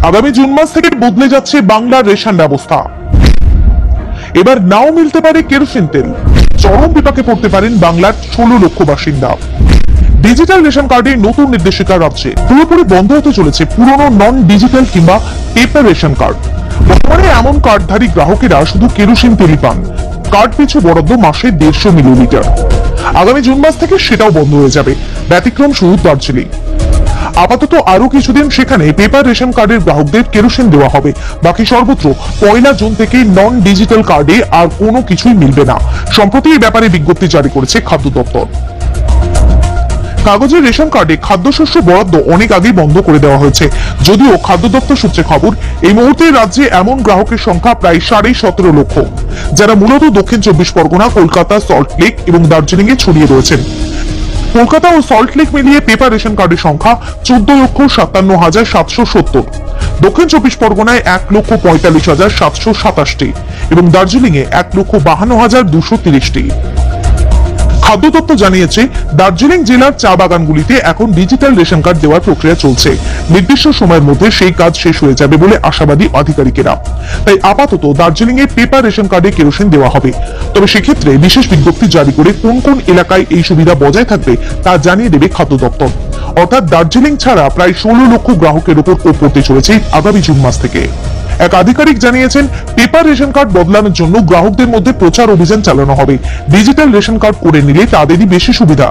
আগামী জুন মাস থেকে বদলে যাচ্ছে বাংলার রেশন ব্যবস্থা। এবার নাও মিলতে পারে কেরোসিন তেল। চরম বিপাকে পড়তে পারেন বাংলার 16 লক্ষ বাসিন্দা। ডিজিটাল রেশন কার্ডের নতুন নির্দেশিকা রাজ্যে পুরোপুরি বন্ধ হতে চলেছে পুরনো নন ডিজিটাল কিংবা পেপার রেশন কার্ড। বর্তমানে এমন কার্ডধারী গ্রাহকেরা শুধু কেরোসিন তেলই পান। কার্ড পিছু বরাদ্দ মাসে 150 মিলিলিটার। আগামী জুন মাস থেকে সেটাও বন্ধ হয়ে যাবে। ব্যতিক্রম শুধু দার্জিলিং। আপাতত আরো কিছুদিন সেখানে পেপার রেশন কার্ডের গ্রাহকদের কেরোসিন দেওয়া হবে। বাকি সর্বত্র 1 জুন থেকে নন ডিজিটাল কার্ডে আর কোনো কিছুই মিলবে না। সম্প্রতি এই ব্যাপারে বিজ্ঞপ্তি জারি করেছে খাদ্য দপ্তর। কাগজের রেশন কার্ডে খাদ্যশস্য বরাদ্দ অনেক আগেই বন্ধ করে দেওয়া হয়েছে। যদিও খাদ্য দপ্তর সূত্রে খবর, এই মুহূর্তে রাজ্যে এমন গ্রাহকের সংখ্যা প্রায় 17.5 লক্ষ, যারা মূলত দক্ষিণ 24 পরগনা, কলকাতা, সল্টলেক এবং দার্জিলিং এ ছড়িয়ে রয়েছেন। কলকাতা ও সল্টলেক মিলিয়ে পেপার রেশন কার্ডের সংখ্যা 14,57,770, দক্ষিণ 24 পরগনায় 1,45,727 এবং দার্জিলিং এ 1,52,230। খাদ্য দপ্তর জানিয়েছে, দার্জিলিং জেলার চা বাগানগুলিতে এখন ডিজিটাল রেশন কার্ড দেওয়ার প্রক্রিয়া চলছে। নির্দিষ্ট সময়ের মধ্যে সেই কাজ শেষ হয়ে যাবে বলে আশাবাদী আধিকারিকেরা। তাই আপাতত দার্জিলিং এ পেপার রেশন কার্ডে কেরোসিন দেওয়া হবে। তবে সেক্ষেত্রে বিশেষ বিজ্ঞপ্তি জারি করে কোন কোন এলাকায় এই সুবিধা বজায় থাকবে তা জানিয়ে দেবে খাদ্য দপ্তর। অর্থাৎ দার্জিলিং ছাড়া প্রায় 16 লক্ষ গ্রাহকের উপর কোপ পড়তে চলেছে আগামী জুন মাস থেকে। এক আধিকারিক জানিয়েছেন, পেপার রেশন কার্ড বদলানোর জন্য গ্রাহকদের মধ্যে প্রচার অভিযান চালানো হবে। ডিজিটাল রেশন কার্ড করে নিলে তাদেরই বেশি সুবিধা,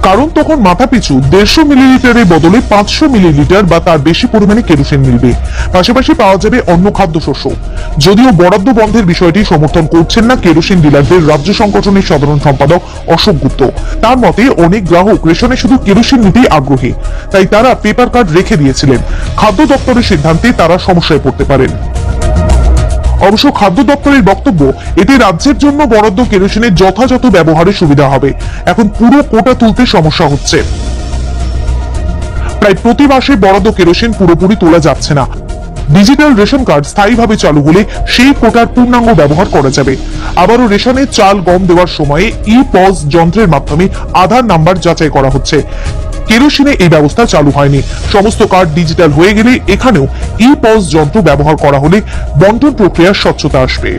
কারণ তখন মাথা পিছু 150 মিলিলিটারের বদলে 500 মিলিলিটার বা তার বেশি পরিমাণে কেরোসিন মিলবে। পাশাপাশি পাওয়া যাবে অন্য খাদ্যশস্য। যদিও বরাদ্দ বন্ধের বিষয়টি সমর্থন করছেন না কেরোসিন ডিলারদের রাজ্য সংগঠনের সাধারণ সম্পাদক অশোক গুপ্ত। তার মতে, অনেক গ্রাহক রেশনে শুধু কেরোসিন নিতেই আগ্রহী, তাই তারা পেপার কার্ড রেখে দিয়েছিলেন। খাদ্য দপ্তরের সিদ্ধান্তে তারা সমস্যায় পড়তে পারেন। অবশ্য খাদ্য দপ্তরের বক্তব্য, এতে রাজ্যের জন্য বরাদ্দ কেরোসিনের যথাযথ ব্যবহারের সুবিধা হবে। এখন পুরো কোটা তুলতে সমস্যা হচ্ছে। প্রায় প্রতি মাসে বরাদ্দ কেরোসিন পুরোপুরি তোলা যাচ্ছে না। ডিজিটাল রেশন কার্ড স্থায়ীভাবে চালু হলে সেই কোটার পূর্ণাঙ্গ ব্যবহার করা যাবে। আবারও রেশনে চাল গম দেওয়ার সময়ে ই-পজ যন্ত্রের মাধ্যমে আধার নাম্বার যাচাই করা হচ্ছে। কেরোসিনে এই ব্যবস্থা চালু হয়নি। সমস্ত কার্ড ডিজিটাল হয়ে গেলে এখানেও ই-পজ যন্ত্র ব্যবহার করা হলে বন্টন প্রক্রিয়ার স্বচ্ছতা আসবে।